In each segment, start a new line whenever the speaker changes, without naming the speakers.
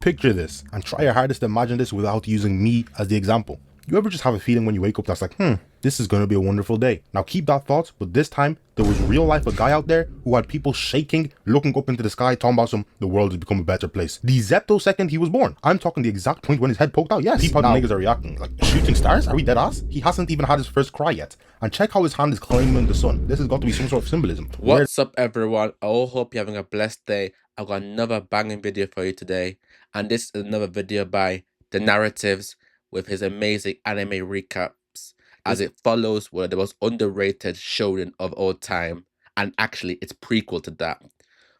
Picture this and try your hardest to imagine this without using me as the example. You ever just have a feeling when you wake up that's like, this is going to be a wonderful day. Now keep that thought, but this time there was real life a guy out there who had people shaking, looking up into the sky, talking about the world has become a better place. The zeptosecond he was born. I'm talking the exact point when his head poked out. Yes. Peep how the niggas are reacting. Like, shooting stars? Are we dead ass? He hasn't even had his first cry yet. And check how his hand is claiming the sun. This has got to be some sort of symbolism.
What's up, everyone? I all hope you're having a blessed day. I've got another banging video for you today. And this is another video by The Narratives with his amazing anime recaps, as it follows one of the most underrated shonen of all time, and actually it's prequel to that.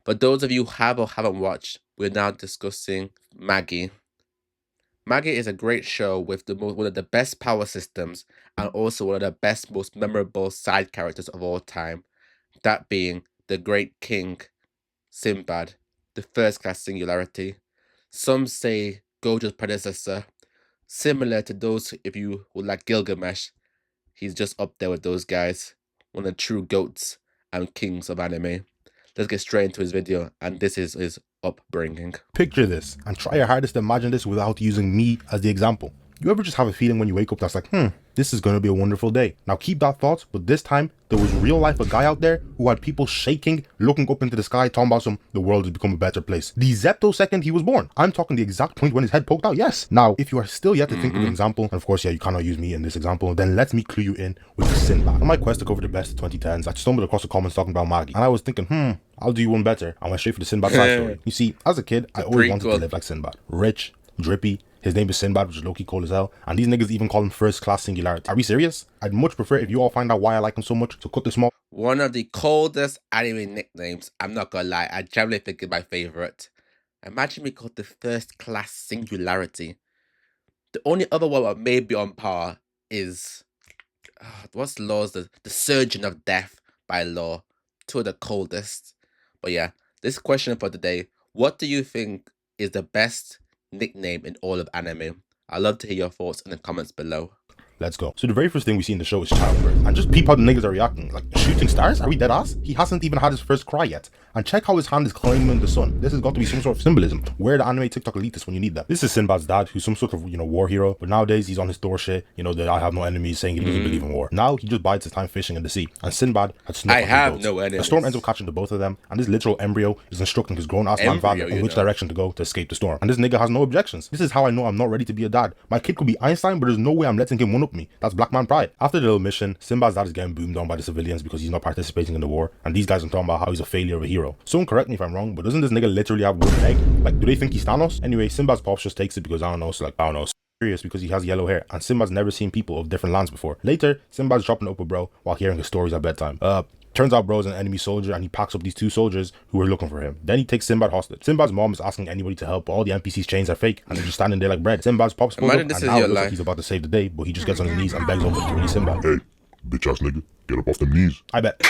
For those of you who have or haven't watched, we're now discussing Magi. Magi is a great show with one of the best power systems and also one of the best, most memorable side characters of all time, that being the great king Sinbad, the first class singularity. Some say Gojo's predecessor, similar to those if you would like Gilgamesh. He's just up there with those guys, one of the true goats and kings of anime. Let's get straight into his video, and this is his upbringing.
Picture this and try your hardest to imagine this without using me as the example. You ever just have a feeling when you wake up that's like, this is going to be a wonderful day. Now keep that thought, but this time there was real life a guy out there who had people shaking, looking up into the sky, talking about the world has become a better place. The zeptosecond he was born. I'm talking the exact point when his head poked out. Yes. Now, if you are still yet to think of an example, and of course, yeah, you cannot use me in this example, then let me clue you in with Sinbad. On my quest to cover the best of 2010s, I stumbled across the comments talking about Magi, and I was thinking, I'll do you one better. I went straight for the Sinbad side story. You see, as a kid, I always wanted to live like Sinbad. Rich, drippy. His name is Sinbad, which is low-key cool as hell. And these niggas even call him first class singularity. Are we serious? I'd much prefer if you all find out why I like him so much, so cut this small.
One of the coldest anime nicknames, I'm not gonna lie, I generally think it's my favorite. Imagine me called the first class singularity. The only other one that may be on par is, what's Law's, the surgeon of death by Law. Two of the coldest. But yeah, this question for today, what do you think is the best nickname in all of anime? I'd love to hear your thoughts in the comments below.
Let's go. So the very first thing we see in the show is childbirth. And just peep how the niggas are reacting. Like, shooting stars? Are we dead ass? He hasn't even had his first cry yet. And check how his hand is claiming the sun. This has got to be some sort of symbolism. Where the anime TikTok elitist when you need that. This is Sinbad's dad, who's some sort of, war hero. But nowadays he's on his Thor shit. That I have no enemies, saying he doesn't believe in war. Now he just bides his time fishing in the sea. And Sinbad had snuck on his boats.
No enemies.
A storm ends up catching the both of them. And this literal embryo is instructing his grown-ass man father in which direction to go to escape the storm. And this nigga has no objections. This is how I know I'm not ready to be a dad. My kid could be Einstein, but there's no way I'm letting him one-up me. That's black man pride. After the little mission, Sinbad's dad is getting boomed on by the civilians because he's not participating in the war, and these guys are talking about how he's a failure of a hero. Someone correct me if I'm wrong, but doesn't this nigga literally have one leg? Like, do they think he's Thanos? Anyway, Sinbad's pops just takes it because I don't know, serious because he has yellow hair, and Sinbad's never seen people of different lands before. Later, Sinbad's dropping up with bro while hearing his stories at bedtime. Turns out bro's an enemy soldier, and he packs up these two soldiers who are looking for him. Then he takes Sinbad hostage. Sinbad's mom is asking anybody to help, but all the NPC's chains are fake, and they're just standing there like bread. Sinbad's pops pulls up, and now it looks like he's about to save the day, but he just gets on his knees and begs over to release Sinbad.
Hey, bitch ass nigga, get up off them knees.
I bet.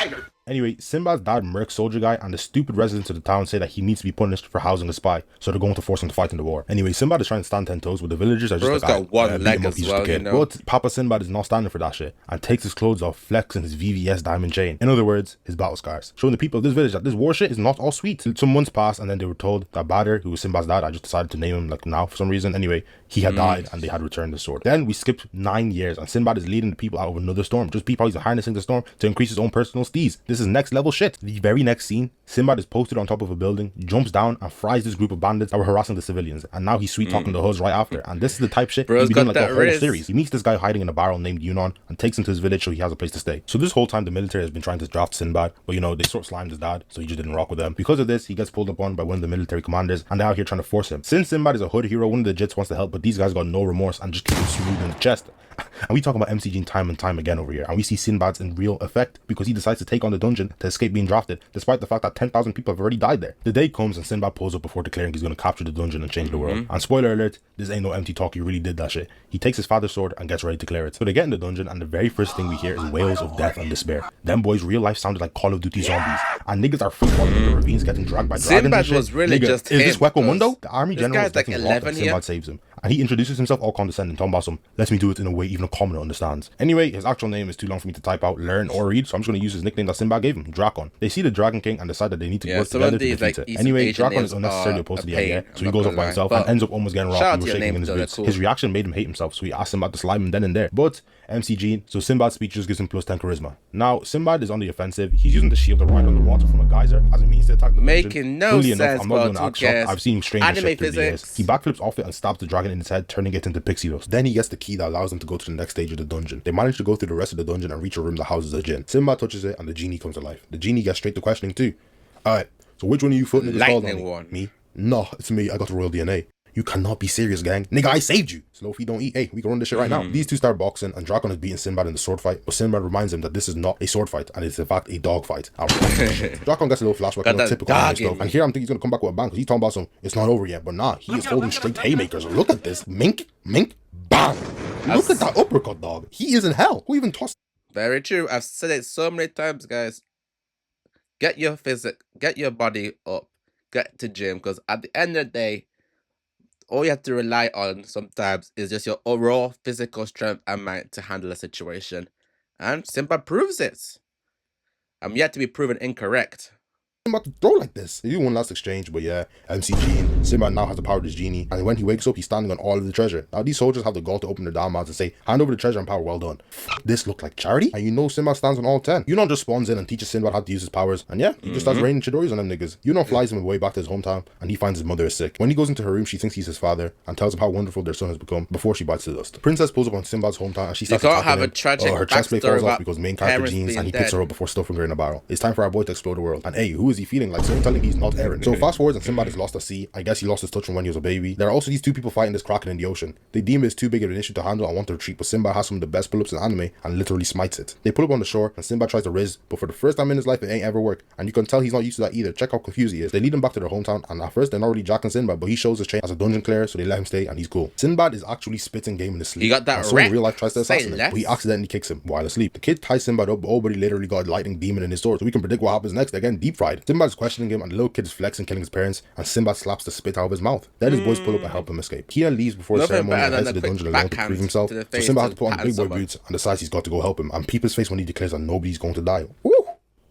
Anyway, Sinbad's dad murks soldier guy, and the stupid residents of the town say that he needs to be punished for housing a spy, so they're going to force him to fight in the war. Anyway, Sinbad is trying to stand 10 toes, but the villagers are just
got one leg as well,
But Papa Sinbad is not standing for that shit, and takes his clothes off, flexing his VVS diamond chain. In other words, his battle scars, showing the people of this village that this war shit is not all sweet. Some months passed, and then they were told that Badr, who was Sinbad's dad, I just decided to name him now for some reason. Anyway, he had died, and they had returned the sword. Then we skipped 9 years, and Sinbad is leading the people out of another storm. Just peep how he's harnessing the storm to increase his own personal steez. This is next level shit. The very next scene, Sinbad is posted on top of a building, jumps down and fries this group of bandits that were harassing the civilians, and now he's sweet talking the hoods right after. And this is the type shit he's been doing like the whole series. He meets this guy hiding in a barrel named Yunnan and takes him to his village so he has a place to stay. So this whole time the military has been trying to draft Sinbad, but they sort of slimed his dad, so he just didn't rock with them. Because of this, he gets pulled up on by one of the military commanders, and they're out here trying to force him. Since Sinbad is a hood hero, one of the jits wants to help, but these guys got no remorse and just keep him smooth in the chest. And we talk about MCGing time and time again over here, and we see Sinbad's in real effect because he decides to take on the dungeon to escape being drafted, despite the fact that 10,000 people have already died there. The day comes and Sinbad pulls up before declaring he's going to capture the dungeon and change the world. And spoiler alert, this ain't no empty talk, he really did that shit. He takes his father's sword and gets ready to clear it. So they get in the dungeon, and the very first thing we hear is wails of death and despair. Them boys real life sounded like Call of Duty zombies, and niggas are free falling in the ravines, getting dragged by dragons and shit.
Was really
nigga,
just
is this Hueco Mundo? The army general is
like
getting locked and Sinbad saves him. And he introduces himself all condescending, talking about let me do it in a way even even commoner understands. Anyway, his actual name is too long for me to type out, learn, or read, so I'm just going to use his nickname that Sinbad gave him, Drakon. They see the Dragon King and decide that they need to work together to defeat it. Anyway, Drakon is unnecessarily opposed to the idea, so he goes off by himself and ends up almost getting robbed. He was shaking in his boots. His reaction made him hate himself, so he asked Sinbad to slime him then and there. But MCG, so Sinbad's speech just gives him plus 10 charisma. Now, Sinbad is on the offensive. He's using the shield to ride on the water from a geyser as a means to attack the
Making no sense,
enough, I'm not going to act shocked. I've seen stranger
anime
shit through the years. He backflips off it and stabs the dragon in his head, turning it into pixie dust. Then he gets the key that allows him to go to the next stage of the dungeon. They manage to go through the rest of the dungeon and reach a room that houses a djinn. Sinbad touches it and the genie comes to life. The genie gets straight to questioning too. Alright, so which one of you foot niggas called on me? Me? No, it's me. I got the royal DNA. You cannot be serious, gang. Nigga, I saved you. Slow if you don't eat. Hey, we can run this shit right now. These two start boxing, and Drakon is beating Sinbad in the sword fight, but Sinbad reminds him that this is not a sword fight, and it's in fact a dog fight. Drakon gets a little flashback, typical stuff. And here I'm thinking he's gonna come back with a bang, because he's talking about some, it's not over yet, but nah, he is holding straight haymakers. Look at this. Mink, bang. Look at that uppercut, dog. He is in hell. Who even tossed?
Very true. I've said it so many times, guys. Get your body up. Get to gym, because at the end of the day, all you have to rely on sometimes is just your raw physical strength and mind to handle a situation. And Sinbad proves it. I'm yet to be proven incorrect.
About to throw like this. They do one last exchange, but yeah, MCG, Sinbad now has the power of his genie, and when he wakes up, he's standing on all of the treasure. Now these soldiers have the gall to open their damn mouths and say, hand over the treasure and power, well done. This looked like charity, and you know Sinbad stands on all 10. Yunong just spawns in and teaches Sinbad how to use his powers, and yeah, he just starts raining Chidoris on them niggas. Yunong flies him away back to his hometown, and he finds his mother is sick. When he goes into her room, she thinks he's his father, and tells him how wonderful their son has become before she bites the dust. The princess pulls up on Sinbad's hometown, and she starts attacking him. Her chest plate falls off because main character genes, and he picks her up before stuffing her in a barrel. It's time for our boy to explore the world. And hey, who is he feeling like? So telling he's not Eren. So fast forwards and Sinbad is lost at sea. I guess he lost his touch from when he was a baby. There are also these two people fighting this kraken in the ocean. They deem it as too big of an issue to handle and want to retreat, but Sinbad has some of the best pull-ups in anime and literally smites it. They pull up on the shore and Sinbad tries to riz, but for the first time in his life it ain't ever worked, and you can tell he's not used to that either. Check how confused he is. They lead him back to their hometown, and at first they're not really jacking Sinbad, but he shows his chain as a dungeon clearer, so they let him stay and he's cool. Sinbad is actually spitting game in his sleep.
He got that
so in real life tries to assassinate him, but he accidentally kicks him while asleep. The kid ties Sinbad up, but Obody literally got a lightning demon in his sword, so we can predict what happens next. They're getting deep fried. Sinbad is questioning him, and the little kid is flexing, killing his parents, and Sinbad slaps the spit out of his mouth. Then his boys pull up and help him escape. Kina leaves before the ceremony and heads to the dungeon alone to prove himself. So Sinbad has to put on the big boy boots and decides he's got to go help him, and peep his face when he declares that nobody's going to die. Woo!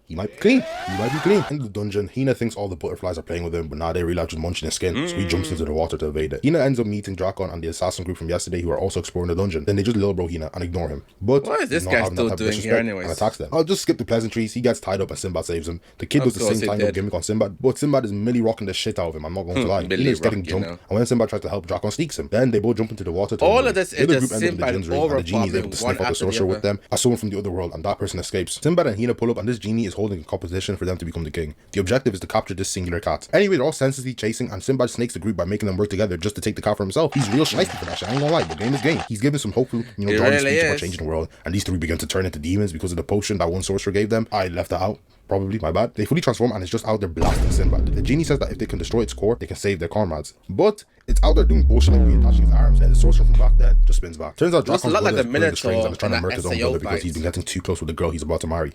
He might be clean. He might be clean. In the dungeon, Hina thinks all the butterflies are playing with him, but now they realize just munching his skin, so he jumps into the water to evade it. Hina ends up meeting Drakon and the assassin group from yesterday who are also exploring the dungeon. Then they just little bro Hina and ignore him. But
what is this guy still doing here anyways?
And attacks them. I'll just skip the pleasantries. He gets tied up and Sinbad saves him. The kid does the same tie-up gimmick on Sinbad, but Sinbad is milli rocking the shit out of him. I'm not going to lie. Hina is getting jumped, and when Sinbad tries to help, Drakon sneaks him. Then they both jump into the water.
All of this is just
Sinbad and the genie is able to sniff out the sorcerer with them as someone from the other world, and that person escapes. Sinbad and Hina pull up, and this genie is holding a competition for them to become the king. The objective is to capture this singular cat. Anyway, they're all senselessly chasing, and Sinbad snakes the group by making them work together just to take the cat for himself. He's real shiesty for that shit. I ain't gonna lie, the game is game. He's giving some hopeful, drawing speech about changing the world, and these three begin to turn into demons because of the potion that one sorcerer gave them. I left that out. Probably, my bad. They fully transform and it's just out there blasting Sinbad. The genie says that if they can destroy its core, they can save their comrades. But it's out there doing bullshit like reattaching his arms, and the sorcerer from back then just spins back. Turns out Drakon's brother is pulling the strings and is trying to murder his own brother because he's been getting too close with the girl he's about to marry.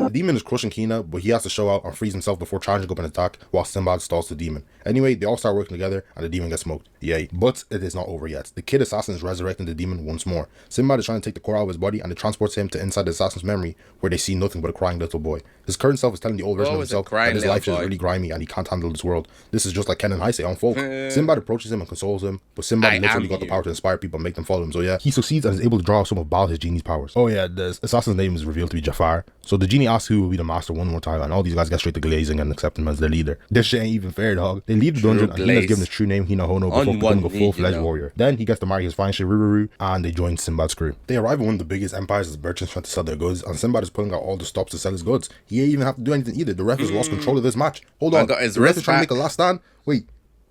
The demon is crushing Hina, but he has to show out and freeze himself before charging up an attack while Sinbad stalls the demon. Anyway, they all start working together and the demon gets smoked. Yay. But it is not over yet. The kid assassin is resurrecting the demon once more. Sinbad is trying to take the core out of his body and it transports him to inside the assassin's memory where they see nothing but a crying little boy. His current self is telling the old version of himself that his life is really grimy and he can't handle this world. This is just like Ken and Heisei on folk. Sinbad approaches him and consoles him, but Sinbad literally got the power to inspire people and make them follow him, so yeah. He succeeds and is able to draw some of Baal, his genie's powers. Oh yeah, the assassin's name is revealed to be Jafar. So the genie asks who will be the master one more time, and all these guys get straight to glazing and accept him as their leader. This shit ain't even fair, dog. They leave the dungeon and Hina's given his true name Hina Hono before becoming a full-fledged warrior. Then he gets to marry his fine Shiruru and they join Sinbad's crew. They arrive at one of the biggest empires as merchants trying to sell their goods, and Sinbad is pulling out all the stops to sell his goods. He ain't even have to do anything either. The ref has lost control of this match. Hold on, the ref is trying to make a last stand. Wait,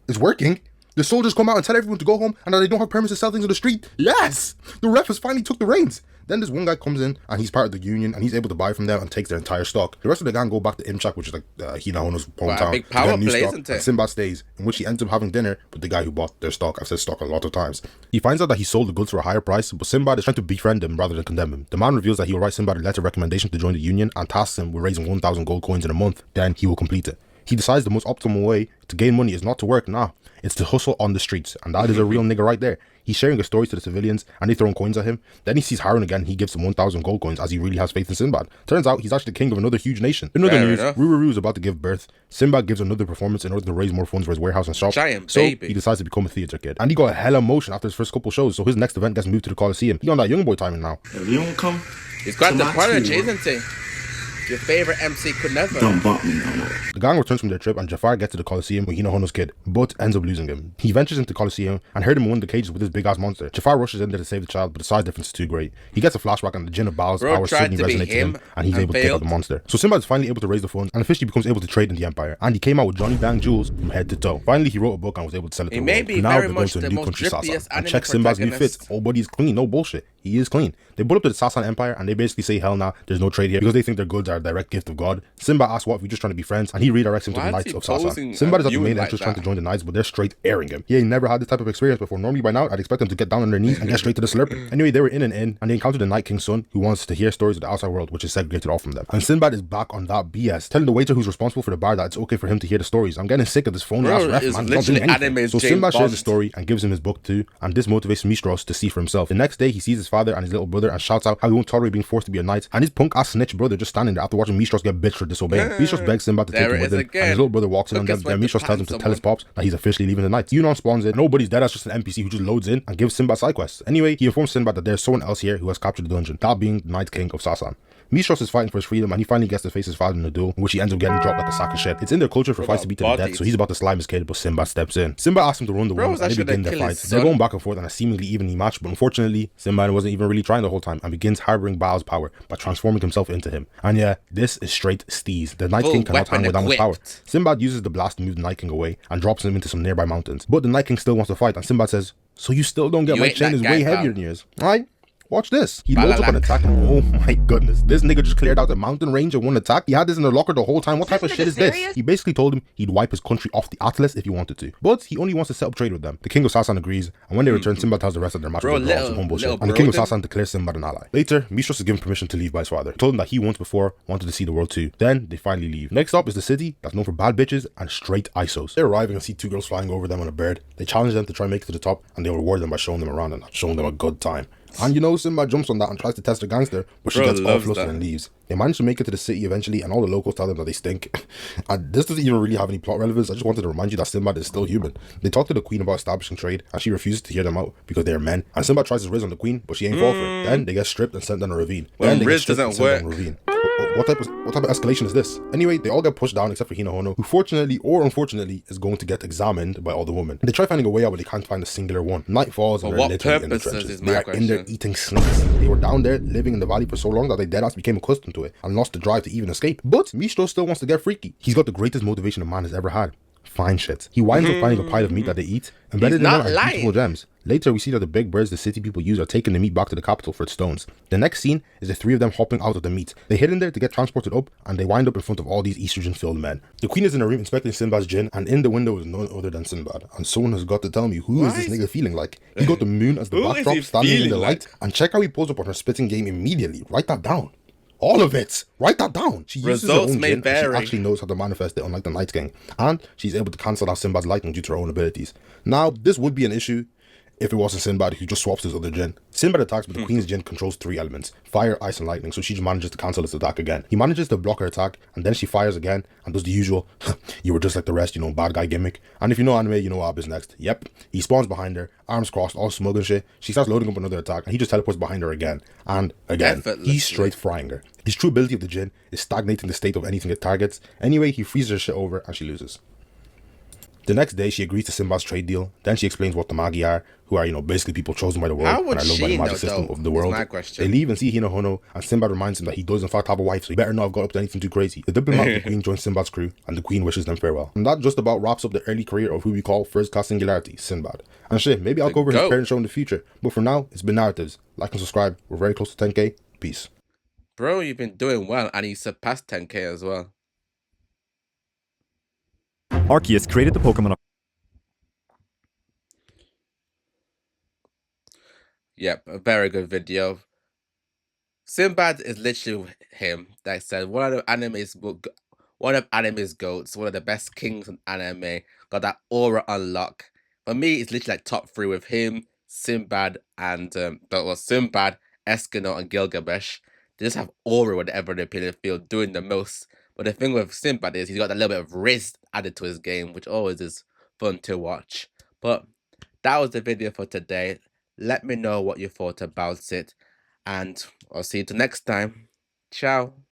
it's working? The soldiers come out and tell everyone to go home and that they don't have permits to sell things on the street. Yes! The ref has finally took the reins. Then this one guy comes in and he's part of the union and he's able to buy from them and takes their entire stock. The rest of the gang go back to Imchak, which is like Hina Hono's hometown.
Big power
new
play,
stock,
isn't it?
and Sinbad stays, in which he ends up having dinner with the guy who bought their stock. I've said stock a lot of times. He finds out that he sold the goods for a higher price, but Sinbad is trying to befriend him rather than condemn him. The man reveals that he will write Sinbad a letter of recommendation to join the union and tasks him with raising 1,000 gold coins in a month. Then he will complete it. He decides the most optimal way to gain money is not to work, nah. It's to hustle on the streets, and that is a real nigga right there. He's sharing his stories to the civilians, and they throwing coins at him. Then he sees Harun again, and he gives him 1,000 gold coins as he really has faith in Sinbad. Turns out he's actually the king of another huge nation. In other news, Ruru is about to give birth. Sinbad gives another performance in order to raise more funds for his warehouse and shop. So he decides to become a theatre kid. And he got a hella motion after his first couple shows, so his next event gets moved to the Coliseum. He on that young boy timing now.
If you don't come,
he's got the punch, isn't he? Your favorite MC could never.
Don't bump me no more.
The gang returns from their trip and Jafar gets to the Coliseum with Hinohono's kid, but ends up losing him. He ventures into the Coliseum and heard him in one of the cages with his big ass monster. Jafar rushes in there to save the child, but the size difference is too great. He gets a flashback and the Jinn of Baal's power suddenly resonates to him and he's able to take out the monster. So Sinbad is finally able to raise the funds and officially becomes able to trade in the Empire. And he came out with Johnny Bang jewels from head to toe. Finally, he wrote a book and was able to sell it to the world. Now they're going to a new country, Sasan, and check Sinbad's new fit. Oh, buddy, he's clean, no bullshit. He is clean. They pull up to the Sasan Empire and they basically say, hell nah, there's no trade here because they think their goods are a direct gift of God. Sinbad asks what if we're just trying to be friends, and he redirects him to the Knights of Sasan. Sinbad is at the main entrance trying to join the Knights, but they're straight airing him. He ain't never had this type of experience before. Normally by now, I'd expect him to get down on their knees and get straight to the slurping. Anyway, they were in and they encountered the Night King's son, who wants to hear stories of the outside world, which is segregated off from them. And Sinbad is back on that BS, telling the waiter who's responsible for the bar that it's okay for him to hear the stories. I'm getting sick of this phony ass ref, man. He's not doing anything. So Sinbad shares the story and gives him his book too, and this motivates Mistros to see for himself. The next day, he sees his father and his little brother and shouts out how he won't tolerate being forced to be a knight, and his punk ass snitch brother just standing there after watching Mistros get bitched for disobeying. Mistros begs Sinbad to take him with him, and his little brother walks in on them. Then Mistros tells him to tell his pops that he's officially leaving the Knights. Yunon spawns in, nobody's dead, that's just an NPC who just loads in and gives Sinbad side quests. Anyway, he informs Sinbad that there's someone else here who has captured the dungeon, that being the Night King of Sasan. Mistros is fighting for his freedom and he finally gets to face his father in a duel, in which he ends up getting dropped like a sack of shit. It's in their culture for fights to be to the death, so he's about to slime his kid, but Sinbad steps in. Sinbad asks him to run the world and they begin their fight. They're going back and forth in a seemingly evenly match, but unfortunately, Sinbad wasn't even really trying the whole time and begins harboring Baal's power by transforming himself into him. And yeah, this is straight steez. The Night King cannot handle that much power. Sinbad uses the blast to move the Night King away and drops him into some nearby mountains. But the Night King still wants to fight and Sinbad says, so you still don't get my chain is way heavier than yours. Alright? Watch this. He loads up an attack and oh my goodness, this nigga just cleared out the mountain range in one attack. He had this in the locker the whole time. What type of shit is this? He basically told him he'd wipe his country off the Atlas if he wanted to. But he only wants to set up trade with them. The King of Sasan agrees, and when they return, Sinbad tells the rest of their match with some humble shit. And the King of Sasan declares Sinbad an ally. Later, Mistros is given permission to leave by his father. He told him that he once before wanted to see the world too. Then they finally leave. Next up is the city that's known for bad bitches and straight ISOs. They're arriving and see two girls flying over them on a bird. They challenge them to try and make it to the top, and they reward them by showing them around and showing them a good time. And you know, Sinbad jumps on that and tries to test the gangster, but she gets all flustered and leaves. They manage to make it to the city eventually, and all the locals tell them that they stink. And this doesn't even really have any plot relevance. I just wanted to remind you that Sinbad is still human. They talk to the queen about establishing trade, and she refuses to hear them out because they are men. And Sinbad tries his riz on the queen, but she ain't fall for it. Then they get stripped and sent down a ravine. Then they
riz doesn't work.
What type of escalation is this? Anyway, they all get pushed down except for Hinohono, who fortunately or unfortunately is going to get examined by all the women. They try finding a way out, but they can't find a singular one. Night falls and they're literally in the trenches. They are in there eating snakes. They were down there living in the valley for so long that they deadass became accustomed to it and lost the drive to even escape. But Mistros still wants to get freaky. He's got the greatest motivation a man has ever had. Fine shit. He winds up finding a pile of meat that they eat, embedded in them are beautiful gems. Later, we see that the big birds the city people use are taking the meat back to the capital for its stones. The next scene is the three of them hopping out of the meat. They hid in there to get transported up, and they wind up in front of all these estrogen-filled men. The queen is in a room inspecting Sinbad's gin, and in the window is none other than Sinbad. And someone has got to tell me, who is this nigga feeling like? He got the moon as the backdrop, standing in the light, and check how he pulls up on her spitting game immediately. Write that down. All of it. Write that down. She uses her own gin, and she actually knows how to manifest it, unlike the Night King. And she's able to cancel out Sinbad's lightning due to her own abilities. Now, this would be an issue if it wasn't Sinbad who just swaps his other gin. Sinbad attacks, but the Queen's gin controls three elements: fire, ice, and lightning, so she just manages to cancel his attack again. He manages to block her attack, and then she fires again, and does the usual, you were just like the rest, you know, bad guy gimmick. And if you know anime, you know what happens next. Yep, he spawns behind her, arms crossed, all smug and shit. She starts loading up another attack, and he just teleports behind her again. And again, he's straight frying her. His true ability of the gin is stagnating the state of anything it targets. Anyway, he freezes her shit over, and she loses. The next day, she agrees to Sinbad's trade deal. Then she explains what the Magi are, who are, you know, basically people chosen by the world and are loved by the magic system of the world. They leave and see Hinohono, and Sinbad reminds him that he does in fact have a wife, so he better not have got up to anything too crazy. The diplomat of the Queen joins Sinbad's crew, and the Queen wishes them farewell. And that just about wraps up the early career of who we call first class singularity, Sinbad. And shit, maybe I'll cover his parent show in the future, but for now, it's been Narratives. Like and subscribe. We're very close to 10k. Peace.
Bro, you've been doing well, and you surpassed 10k as well.
Arceus created the Pokemon.
Yep, a very good video. Sinbad is literally him. Like I said, one of the animes one of anime's goats, one of the best kings in anime, got that aura unlock. For me, it's literally like top 3 with him, Sinbad, and Sinbad, Eskimo, and Gilgamesh. They just have aura whenever they appear in the field, doing the most. But the thing with Sinbad is he's got a little bit of risk added to his game, which always is fun to watch. But that was the video for today. Let me know what you thought about it, and I'll see you till next time. Ciao.